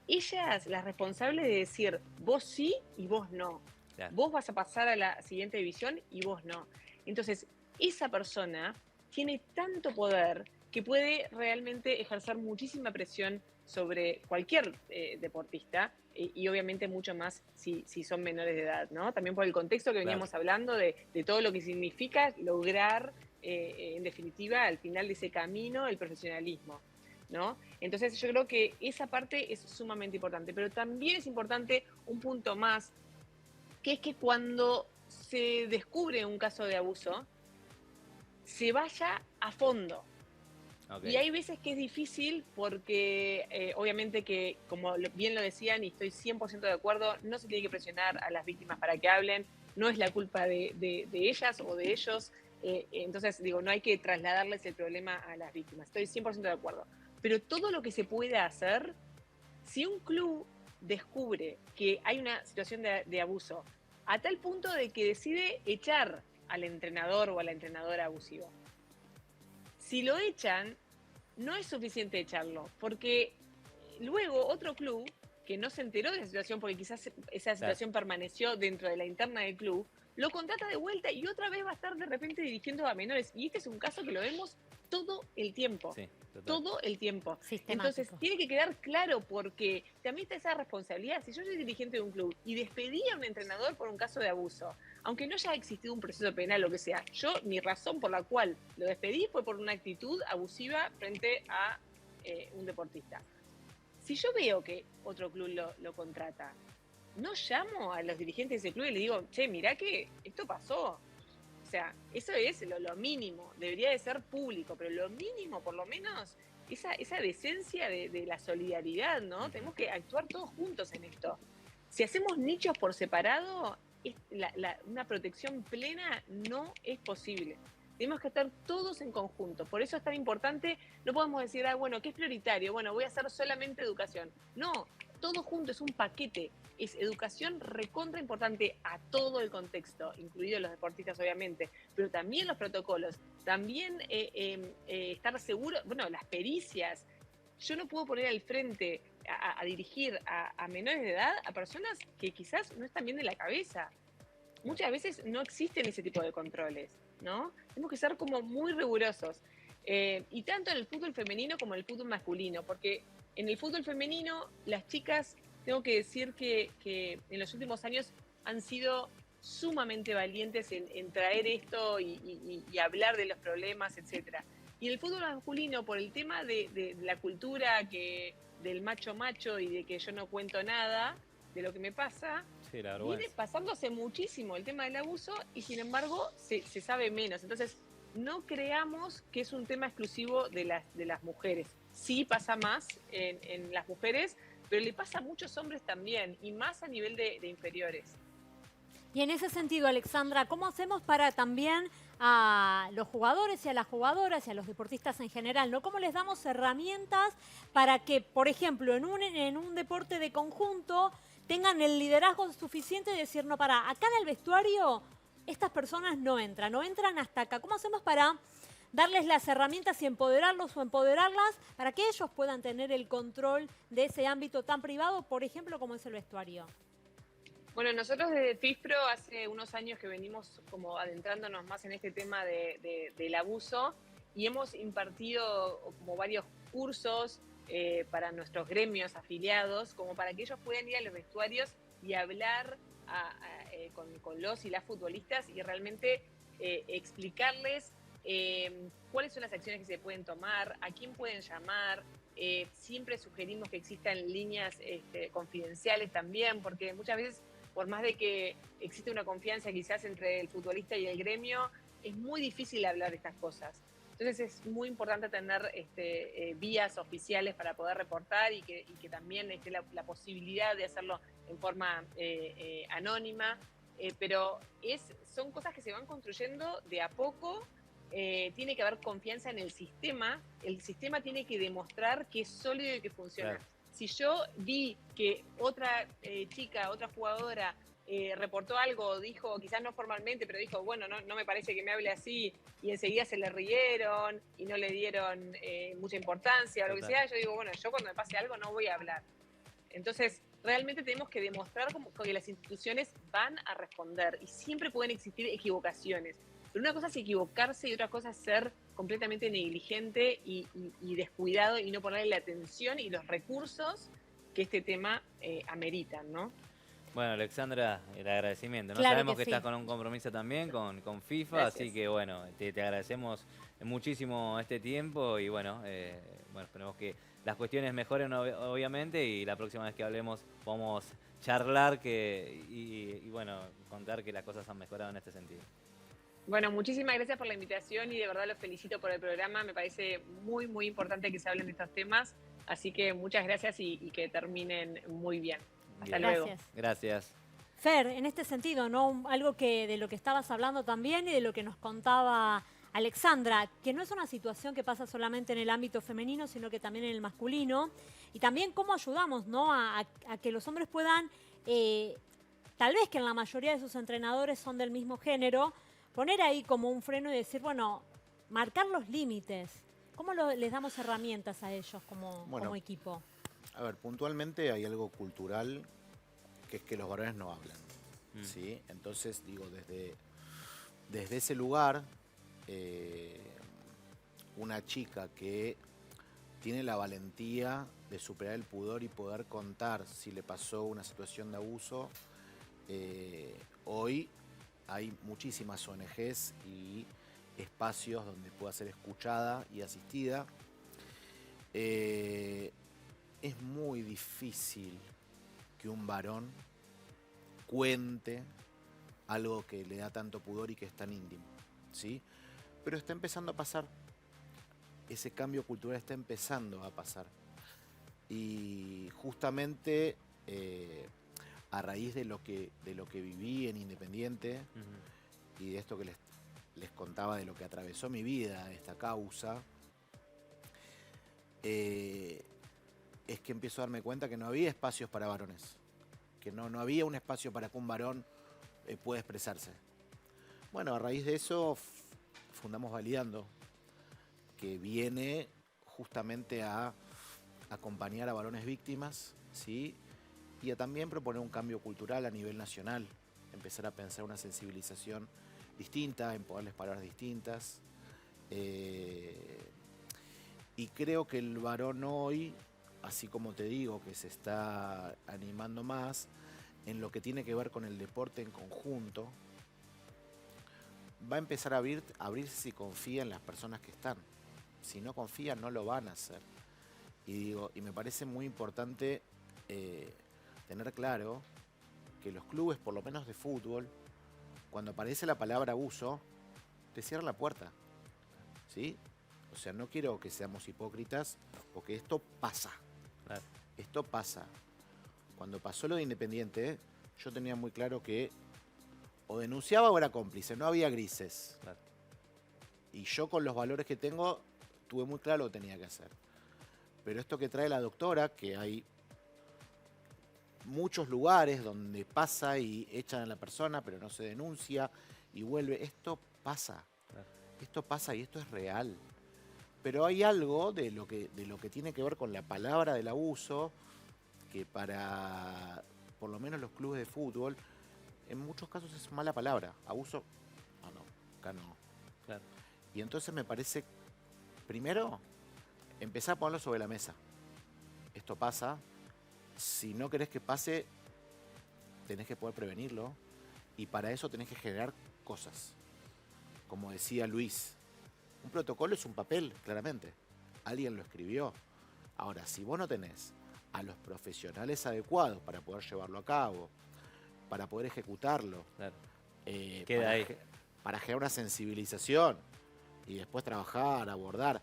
ellas las responsables de decir vos sí y vos no. Claro. Vos vas a pasar a la siguiente división y vos no. Entonces, esa persona tiene tanto poder que puede realmente ejercer muchísima presión sobre cualquier deportista y obviamente mucho más si son menores de edad, ¿no? También por el contexto que veníamos hablando de todo lo que significa lograr, en definitiva, al final de ese camino, el profesionalismo, ¿no? Entonces yo creo que esa parte es sumamente importante, pero también es importante un punto más, que es que cuando se descubre un caso de abuso, se vaya a fondo. Okay. Y hay veces que es difícil porque obviamente que, como bien lo decían y estoy 100% de acuerdo, no se tiene que presionar a las víctimas para que hablen, no es la culpa de ellas o de ellos, entonces digo, no hay que trasladarles el problema a las víctimas, estoy 100% de acuerdo. Pero todo lo que se puede hacer, si un club descubre que hay una situación de abuso, a tal punto de que decide echar al entrenador o a la entrenadora abusiva, si lo echan, no es suficiente echarlo, porque luego otro club que no se enteró de esa situación, porque quizás esa situación permaneció dentro de la interna del club, lo contrata de vuelta y otra vez va a estar de repente dirigiendo a menores. Y este es un caso que lo vemos todo el tiempo. Sí, todo el tiempo. Entonces tiene que quedar claro, porque también está esa responsabilidad. Si yo soy dirigente de un club y despedí a un entrenador por un caso de abuso, aunque no haya existido un proceso penal o lo que sea, mi razón por la cual lo despedí fue por una actitud abusiva frente a un deportista. Si yo veo que otro club lo contrata, no llamo a los dirigentes de ese club y le digo, che, mirá que esto pasó. O sea, eso es lo mínimo, debería de ser público, pero lo mínimo, por lo menos, esa decencia de la solidaridad, ¿no? Tenemos que actuar todos juntos en esto. Si hacemos nichos por separado, una protección plena no es posible. Tenemos que estar todos en conjunto. Por eso es tan importante, no podemos decir, bueno, ¿qué es prioritario? Bueno, voy a hacer solamente educación. No, todo junto, es un paquete. Es educación recontra importante a todo el contexto, incluidos los deportistas obviamente, pero también los protocolos, también estar seguro, bueno, las pericias, yo no puedo poner al frente a dirigir a menores de edad a personas que quizás no están bien de la cabeza. Muchas veces no existen ese tipo de controles, ¿no? Tenemos que ser como muy rigurosos. Y tanto en el fútbol femenino como en el fútbol masculino, porque en el fútbol femenino las chicas, tengo que decir que en los últimos años han sido sumamente valientes en traer esto y hablar de los problemas, etcétera. Y en el fútbol masculino, por el tema de la cultura del macho y de que yo no cuento nada de lo que me pasa, Sí, la viene vergüenza. pasándose muchísimo el tema del abuso y sin embargo se sabe menos. Entonces, no creamos que es un tema exclusivo de las mujeres. Sí pasa más en las mujeres, pero le pasa a muchos hombres también, y más a nivel de inferiores. Y en ese sentido, Alexandra, ¿cómo hacemos para también a los jugadores y a las jugadoras y a los deportistas en general, ¿no? ¿Cómo les damos herramientas para que, por ejemplo, en un deporte de conjunto tengan el liderazgo suficiente de decir, no, para, acá en el vestuario estas personas no entran hasta acá? ¿Cómo hacemos para darles las herramientas y empoderarlos o empoderarlas para que ellos puedan tener el control de ese ámbito tan privado, por ejemplo, como es el vestuario? Bueno, nosotros desde FISPRO hace unos años que venimos como adentrándonos más en este tema del abuso y hemos impartido como varios cursos para nuestros gremios afiliados, como para que ellos puedan ir a los vestuarios y hablar con los y las futbolistas y realmente explicarles cuáles son las acciones que se pueden tomar, a quién pueden llamar. Siempre sugerimos que existan líneas confidenciales también, porque muchas veces, por más de que existe una confianza quizás entre el futbolista y el gremio, es muy difícil hablar de estas cosas. Entonces es muy importante tener vías oficiales para poder reportar y que también esté la posibilidad de hacerlo en forma anónima. Pero son cosas que se van construyendo de a poco. Tiene que haber confianza en el sistema tiene que demostrar que es sólido y que funciona. Claro. Si yo vi que otra chica, otra jugadora reportó algo, dijo, quizás no formalmente, pero dijo, bueno, no me parece que me hable así, y enseguida se le rieron y no le dieron mucha importancia o lo que sea, yo digo, bueno, yo cuando me pase algo no voy a hablar. Entonces, realmente tenemos que demostrar que las instituciones van a responder y siempre pueden existir equivocaciones. Pero una cosa es equivocarse y otra cosa es ser completamente negligente y descuidado y no ponerle la atención y los recursos que este tema ameritan, ¿no? Bueno, Alexandra, el agradecimiento. No Claro sabemos que que estás con un compromiso también con FIFA, Gracias. así que bueno, te agradecemos muchísimo este tiempo y bueno, esperemos que las cuestiones mejoren obviamente y la próxima vez que hablemos podamos charlar y bueno, contar que las cosas han mejorado en este sentido. Bueno, muchísimas gracias por la invitación y de verdad los felicito por el programa. Me parece muy, muy importante que se hablen de estos temas. Así que muchas gracias y que terminen muy bien. Hasta luego. Gracias. Fer, en este sentido, ¿no? Algo de lo que estabas hablando también y de lo que nos contaba Alexandra, que no es una situación que pasa solamente en el ámbito femenino, sino que también en el masculino. Y también cómo ayudamos, ¿no? a que los hombres puedan, tal vez que en la mayoría de sus entrenadores son del mismo género, poner ahí como un freno y decir, bueno, marcar los límites. ¿Cómo les damos herramientas a ellos como equipo? A ver, puntualmente hay algo cultural que es que los varones no hablan, ¿sí? Entonces, digo, desde ese lugar, una chica que tiene la valentía de superar el pudor y poder contar si le pasó una situación de abuso, hoy hay muchísimas ONGs y espacios donde pueda ser escuchada y asistida. Es muy difícil que un varón cuente algo que le da tanto pudor y que es tan íntimo, ¿sí? Pero está empezando a pasar. Ese cambio cultural está empezando a pasar. Y justamente a raíz de lo que viví en Independiente y de esto que les contaba de lo que atravesó mi vida, esta causa, es que empiezo a darme cuenta que no había espacios para varones, que no había un espacio para que un varón pueda expresarse. Bueno, a raíz de eso fundamos Validando, que viene justamente a acompañar a varones víctimas, ¿sí? Y a también proponer un cambio cultural a nivel nacional, empezar a pensar una sensibilización distinta, empoderarles palabras distintas. Y creo que el varón hoy, así como te digo, que se está animando más en lo que tiene que ver con el deporte en conjunto, va a empezar a abrirse si confía en las personas que están. Si no confía, no lo van a hacer. Y me parece muy importante tener claro que los clubes, por lo menos de fútbol, cuando aparece la palabra abuso, te cierran la puerta, ¿sí? O sea, no quiero que seamos hipócritas, porque esto pasa. Claro. Esto pasa. Cuando pasó lo de Independiente, yo tenía muy claro que o denunciaba o era cómplice, no había grises. Claro. Y yo con los valores que tengo, tuve muy claro lo que tenía que hacer. Pero esto que trae la doctora, que hay muchos lugares donde pasa y echan a la persona, pero no se denuncia y vuelve. Esto pasa. Claro. Esto pasa y esto es real. Pero hay algo de lo que tiene que ver con la palabra del abuso, que para por lo menos los clubes de fútbol, en muchos casos es mala palabra. Abuso, no, acá no. Claro. Y entonces me parece, primero, empezar a ponerlo sobre la mesa. Esto pasa. Si no querés que pase, tenés que poder prevenirlo. Y para eso tenés que generar cosas. Como decía Luis, un protocolo es un papel, claramente. Alguien lo escribió. Ahora, si vos no tenés a los profesionales adecuados para poder llevarlo a cabo, para poder ejecutarlo, Claro. para, ahí. Para generar una sensibilización y después trabajar, abordar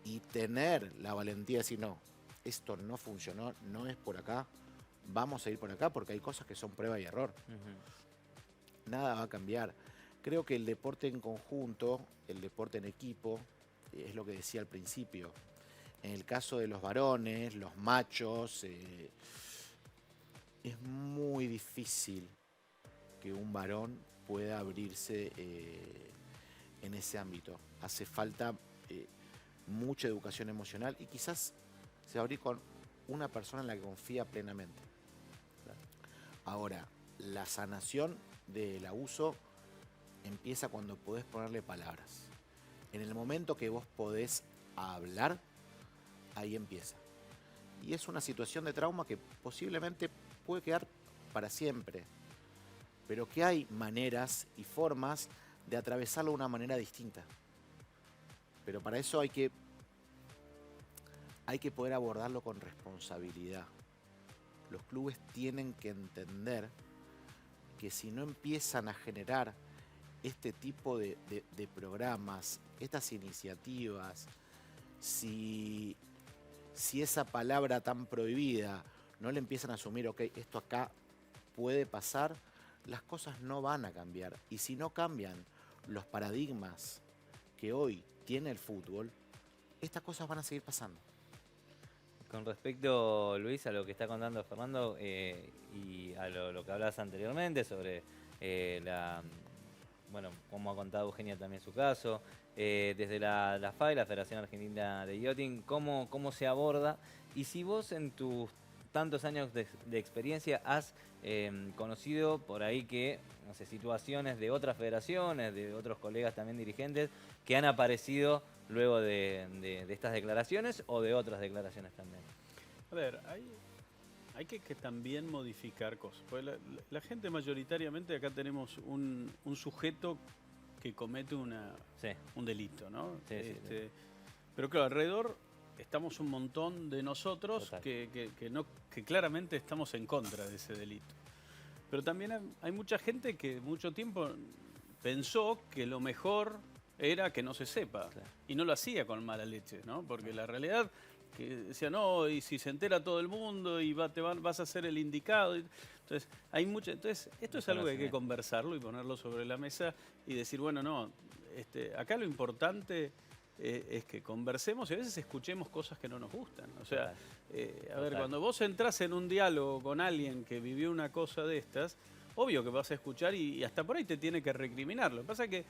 y tener la valentía de decir, no, esto no funcionó, no es por acá, vamos a ir por acá porque hay cosas que son prueba y error. Nada va a cambiar. Creo que el deporte en conjunto, el deporte en equipo, es lo que decía al principio. En el caso de los varones, los machos, es muy difícil que un varón pueda abrirse en ese ámbito. Hace falta mucha educación emocional y quizás se va a abrir con una persona en la que confía plenamente. Ahora, la sanación del abuso empieza cuando podés ponerle palabras. En el momento que vos podés hablar, ahí empieza. Y es una situación de trauma que posiblemente puede quedar para siempre, pero que hay maneras y formas de atravesarlo de una manera distinta. Pero para eso hay que poder abordarlo con responsabilidad. Los clubes tienen que entender que si no empiezan a generar este tipo de programas, estas iniciativas, si esa palabra tan prohibida no le empiezan a asumir, ok, esto acá puede pasar, las cosas no van a cambiar. Y si no cambian los paradigmas que hoy tiene el fútbol, estas cosas van a seguir pasando. Con respecto, Luis, a lo que está contando Fernando y a lo que hablabas anteriormente sobre cómo ha contado Eugenia también su caso, desde la FAI, la Federación Argentina de Yachting, ¿cómo se aborda? Y si vos en tus tantos años de experiencia has conocido por ahí que, no sé, situaciones de otras federaciones, de otros colegas también dirigentes, que han aparecido luego de estas declaraciones o de otras declaraciones también. A ver, hay que también modificar cosas. Porque la gente mayoritariamente, acá tenemos un sujeto que comete un delito, ¿no? Sí, pero claro, alrededor estamos un montón de nosotros que claramente estamos en contra de ese delito. Pero también hay mucha gente que mucho tiempo pensó que lo mejor era que no se sepa. Claro. Y no lo hacía con mala leche, ¿no? Porque la realidad que decía, no, y si se entera todo el mundo y vas a ser el indicado. Entonces, esto es algo que hay que conversarlo y ponerlo sobre la mesa y decir, bueno, no, acá lo importante es que conversemos y a veces escuchemos cosas que no nos gustan. O sea, a ver, cuando vos entrás en un diálogo con alguien que vivió una cosa de estas, obvio que vas a escuchar y hasta por ahí te tiene que recriminar. Lo que pasa es que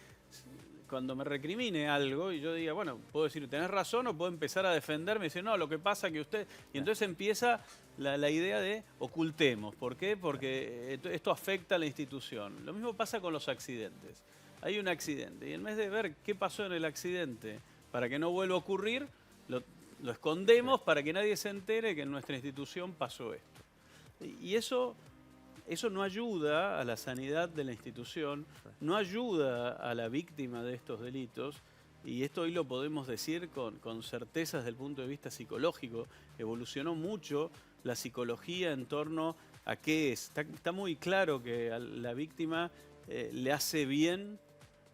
cuando me recrimine algo y yo diga, bueno, puedo decir, tenés razón, o puedo empezar a defenderme y decir, no, lo que pasa que usted... Y entonces empieza la idea de ocultemos. ¿Por qué? Porque esto afecta a la institución. Lo mismo pasa con los accidentes. Hay un accidente y en vez de ver qué pasó en el accidente para que no vuelva a ocurrir, lo escondemos para que nadie se entere que en nuestra institución pasó esto. Y eso no ayuda a la sanidad de la institución, no ayuda a la víctima de estos delitos, y esto hoy lo podemos decir con certeza desde el punto de vista psicológico. Evolucionó mucho la psicología en torno a qué es. Está muy claro que a la víctima le hace bien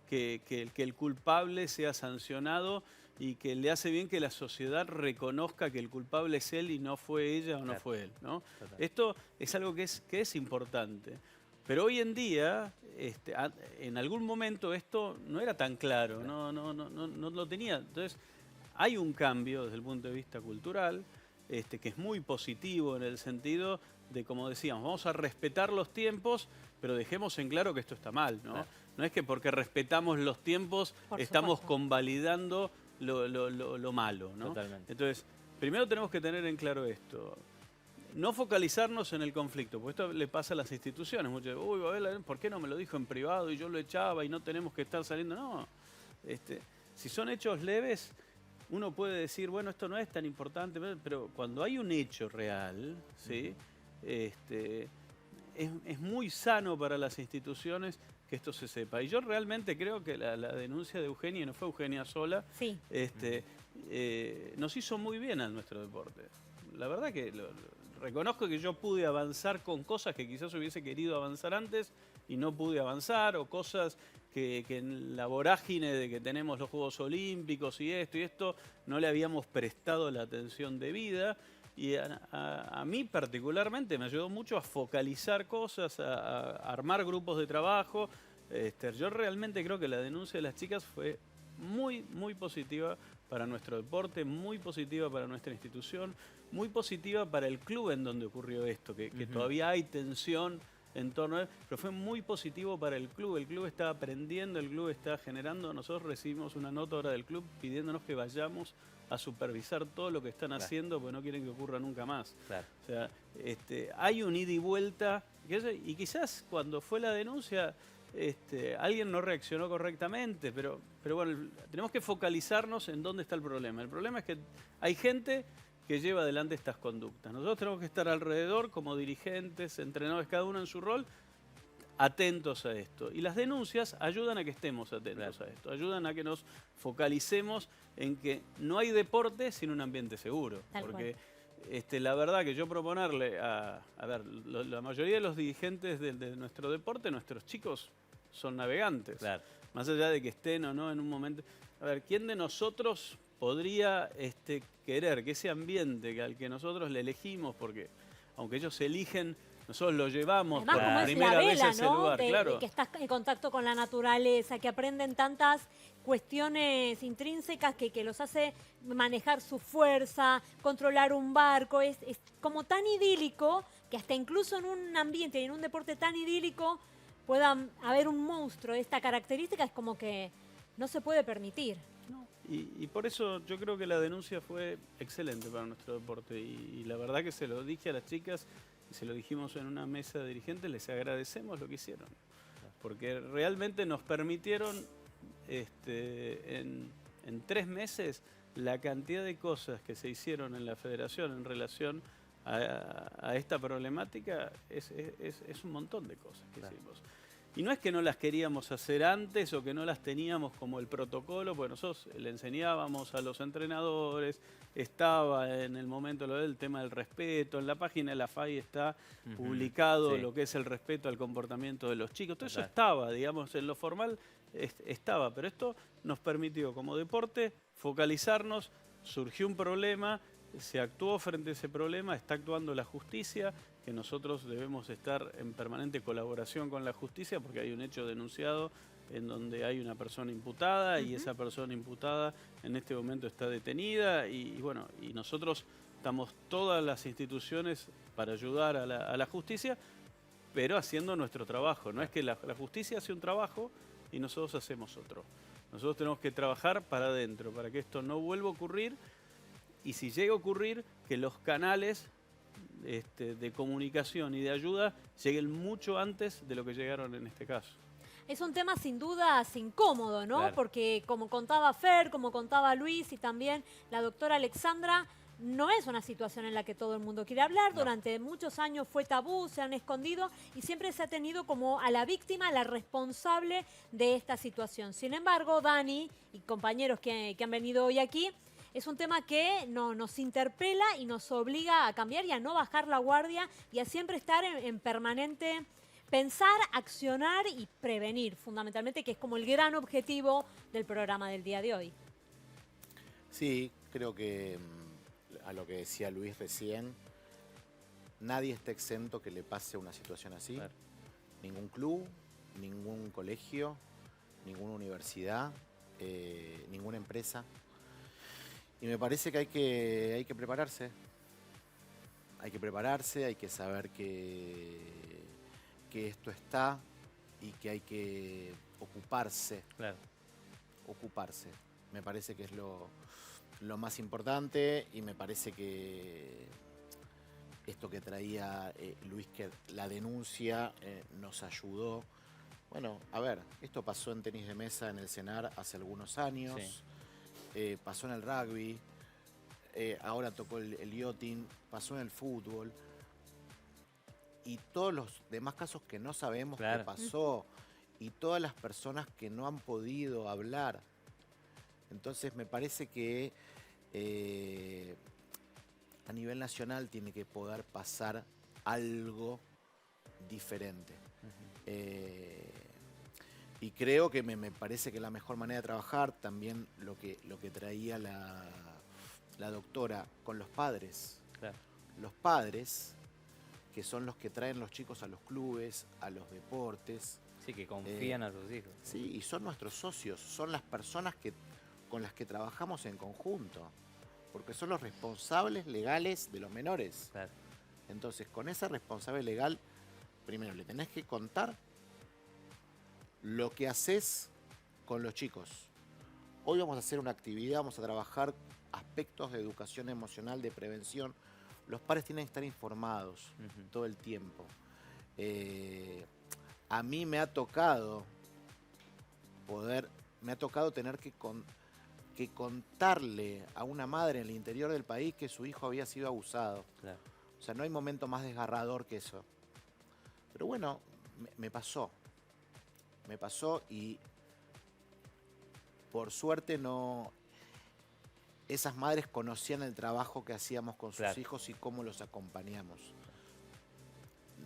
que el culpable sea sancionado, y que le hace bien que la sociedad reconozca que el culpable es él y no fue ella o no fue él, ¿no? Esto es algo que es importante. Pero hoy en día, en algún momento esto no era tan claro, no lo tenía. Entonces, hay un cambio desde el punto de vista cultural, que es muy positivo en el sentido de, como decíamos, vamos a respetar los tiempos, pero dejemos en claro que esto está mal, ¿no? No es que porque respetamos los tiempos estamos convalidando lo malo, ¿no? Totalmente. Entonces, primero tenemos que tener en claro esto. No focalizarnos en el conflicto, porque esto le pasa a las instituciones. Muchos dicen, uy, Babel, ¿por qué no me lo dijo en privado y yo lo echaba y no tenemos que estar saliendo? No. Si son hechos leves, uno puede decir, bueno, esto no es tan importante, pero cuando hay un hecho real, ¿sí? Es muy sano para las instituciones que esto se sepa. Y yo realmente creo que la denuncia de Eugenia, y no fue Eugenia sola, Sí. Nos hizo muy bien a nuestro deporte. La verdad que reconozco que yo pude avanzar con cosas que quizás hubiese querido avanzar antes y no pude avanzar, o cosas que en la vorágine de que tenemos los Juegos Olímpicos y esto, no le habíamos prestado la atención debida. Y a mí particularmente me ayudó mucho a focalizar cosas, a armar grupos de trabajo. Yo realmente creo que la denuncia de las chicas fue muy, muy positiva para nuestro deporte, muy positiva para nuestra institución, muy positiva para el club en donde ocurrió esto, que todavía hay tensión en torno a él, pero fue muy positivo para el club está aprendiendo, el club está generando. Nosotros recibimos una nota ahora del club pidiéndonos que vayamos a supervisar todo lo que están haciendo, porque no quieren que ocurra nunca más. O sea, hay un ida y vuelta, y quizás cuando fue la denuncia alguien no reaccionó correctamente, pero bueno, tenemos que focalizarnos en dónde está el problema. El problema es que hay gente que lleva adelante estas conductas. Nosotros tenemos que estar alrededor como dirigentes, entrenadores, cada uno en su rol, atentos a esto. Y las denuncias ayudan a que estemos atentos a esto, ayudan a que nos focalicemos en que no hay deporte sin un ambiente seguro. Porque la verdad que yo proponerle a ver, la mayoría de los dirigentes de nuestro deporte, nuestros chicos son navegantes. Más allá de que estén o no en un momento. A ver, ¿quién de nosotros podría querer que ese ambiente al que nosotros le elegimos, porque aunque ellos eligen, nosotros lo llevamos además, por como primera vez a ese lugar, de que estás en contacto con la naturaleza, que aprenden tantas cuestiones intrínsecas que los hace manejar su fuerza, controlar un barco, es como tan idílico que hasta incluso en un ambiente y en un deporte tan idílico pueda haber un monstruo de esta característica, es como que no se puede permitir. Y por eso yo creo que la denuncia fue excelente para nuestro deporte, y la verdad que se lo dije a las chicas y se lo dijimos en una mesa de dirigentes, les agradecemos lo que hicieron, porque realmente nos permitieron en 3 meses la cantidad de cosas que se hicieron en la federación en relación a esta problemática, es un montón de cosas que hicimos. Y no es que no las queríamos hacer antes o que no las teníamos como el protocolo, porque nosotros le enseñábamos a los entrenadores, estaba en el momento lo del tema del respeto, en la página de la FAI está publicado lo que es el respeto al comportamiento de los chicos. Todo eso estaba, digamos, en lo formal estaba, pero esto nos permitió como deporte focalizarnos, surgió un problema, se actuó frente a ese problema, está actuando la justicia, que nosotros debemos estar en permanente colaboración con la justicia porque hay un hecho denunciado en donde hay una persona imputada y esa persona imputada en este momento está detenida y bueno, y nosotros estamos todas las instituciones para ayudar a la justicia, pero haciendo nuestro trabajo. No es que la justicia hace un trabajo, y nosotros hacemos otro. Nosotros tenemos que trabajar para adentro, para que esto no vuelva a ocurrir, y si llega a ocurrir, que los canales de comunicación y de ayuda lleguen mucho antes de lo que llegaron en este caso. Es un tema sin dudas incómodo, ¿no? Claro. Porque como contaba Fer, como contaba Luis y también la doctora Alexandra, no es una situación en la que todo el mundo quiere hablar. No. Durante muchos años fue tabú, se han escondido y siempre se ha tenido como a la víctima, la responsable de esta situación. Sin embargo, Dani y compañeros que han venido hoy aquí, es un tema que nos interpela y nos obliga a cambiar y a no bajar la guardia y a siempre estar en permanente pensar, accionar y prevenir, fundamentalmente, que es como el gran objetivo del programa del día de hoy. Sí, creo que a lo que decía Luis recién, nadie está exento que le pase una situación así. Claro. Ningún club, ningún colegio, ninguna universidad, ninguna empresa. Y me parece que hay que prepararse. Hay que prepararse, hay que saber que esto está y que hay que ocuparse. Claro. Ocuparse. Me parece que es lo más importante, y me parece que esto que traía Luis, que la denuncia nos ayudó. Bueno, a ver, esto pasó en tenis de mesa en el CENAR hace algunos años, pasó en el rugby, ahora tocó el yachting, pasó en el fútbol, y todos los demás casos que no sabemos qué pasó, y todas las personas que no han podido hablar. Entonces me parece que a nivel nacional tiene que poder pasar algo diferente. Y creo que me parece que la mejor manera de trabajar, también lo que traía la doctora, con los padres. Claro. Los padres, que son los que traen los chicos a los clubes, a los deportes. Sí, que confían a sus hijos. Sí, y son nuestros socios, son las personas con las que trabajamos en conjunto, porque son los responsables legales de los menores. Claro. Entonces, con esa responsable legal, primero le tenés que contar lo que haces con los chicos. Hoy vamos a hacer una actividad, vamos a trabajar aspectos de educación emocional, de prevención. Los padres tienen que estar informados todo el tiempo. A mí me ha tocado tener que contarle a una madre en el interior del país que su hijo había sido abusado. Claro. O sea, no hay momento más desgarrador que eso. Pero bueno, me pasó. Me pasó, y por suerte esas madres conocían el trabajo que hacíamos con sus hijos y cómo los acompañamos.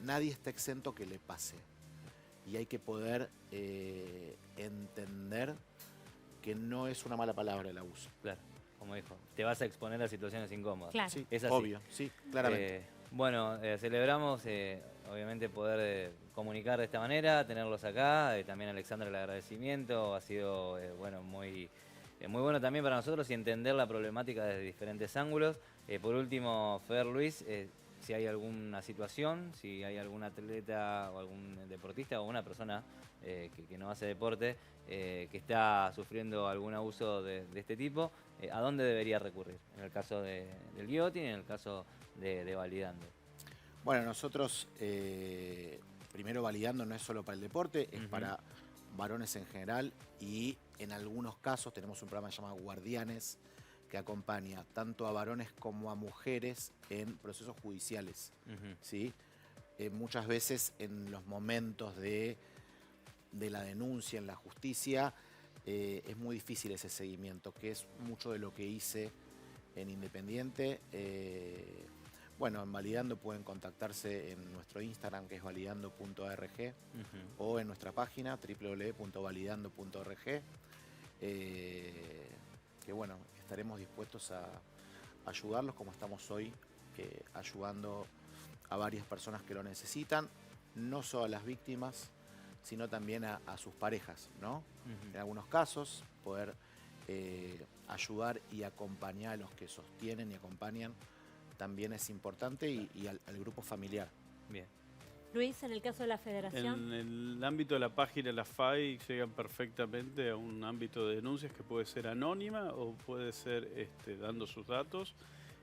Nadie está exento que le pase. Y hay que poder entender que no es una mala palabra el abuso. Claro, como dijo, te vas a exponer a situaciones incómodas. Claro. Sí, es así. obvio, sí, claramente. Bueno, celebramos obviamente poder comunicar de esta manera, tenerlos acá. También a Alexandra el agradecimiento. Ha sido bueno, muy bueno también para nosotros, y entender la problemática desde diferentes ángulos. Por último, Fer, Luis, si hay alguna situación, si hay algún atleta o algún deportista o una persona que no hace deporte que está sufriendo algún abuso de este tipo, ¿a dónde debería recurrir? En el caso del yachting, en el caso de Validando. Bueno, nosotros, primero, Validando no es solo para el deporte, es para varones en general, y en algunos casos tenemos un programa llamado Guardianes, que acompaña tanto a varones como a mujeres en procesos judiciales. ¿Sí? Muchas veces en los momentos de la denuncia en la justicia es muy difícil ese seguimiento, que es mucho de lo que hice en Independiente. Bueno, en Validando pueden contactarse en nuestro Instagram, que es validando.org, o en nuestra página www.validando.org. Que bueno, estaremos dispuestos a ayudarlos, como estamos hoy ayudando a varias personas que lo necesitan, no solo a las víctimas, sino también a sus parejas, ¿no? En algunos casos, poder ayudar y acompañar a los que sostienen y acompañan también es importante, y al grupo familiar. Bien. Luis, en el caso de la federación. En el ámbito de la página, la FAI llegan perfectamente a un ámbito de denuncias que puede ser anónima o puede ser dando sus datos.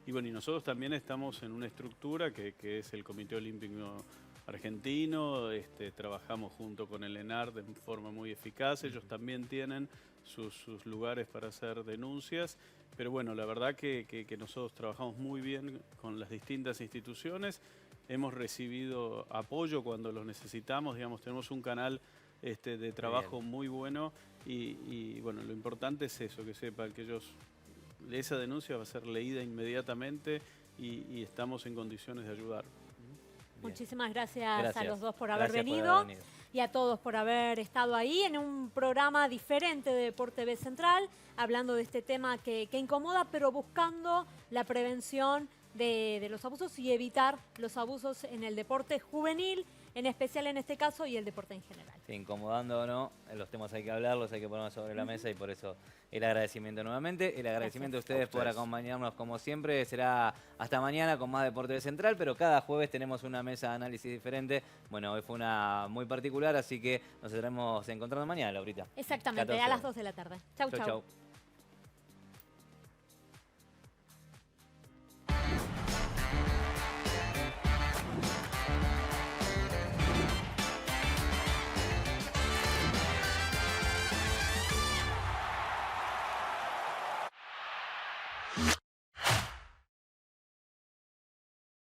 Y bueno, y nosotros también estamos en una estructura que es el Comité Olímpico Argentino, trabajamos junto con el ENAR de forma muy eficaz, ellos también tienen sus lugares para hacer denuncias, pero bueno, la verdad que nosotros trabajamos muy bien con las distintas instituciones, hemos recibido apoyo cuando los necesitamos, digamos, tenemos un canal de trabajo muy bueno y bueno, lo importante es eso, que sepan que esa denuncia va a ser leída inmediatamente y estamos en condiciones de ayudar. Muchísimas gracias a los dos por haber Gracias venido por haber venido. y a todos por haber estado ahí en un programa diferente de Deporte TV Central, hablando de este tema que incomoda, pero buscando la prevención de los abusos y evitar los abusos en el deporte juvenil, en especial en este caso, y el deporte en general. Sí, incomodando o no, los temas hay que hablarlos, hay que ponerlos sobre la mesa y por eso el agradecimiento nuevamente. El agradecimiento a ustedes por acompañarnos como siempre. Será hasta mañana con más Deporte de Central, pero cada jueves tenemos una mesa de análisis diferente. Bueno, hoy fue una muy particular, así que nos estaremos encontrando mañana, Laurita. Exactamente, 14 a las horas. 2 de la tarde. Chau, Chau, chau. chau.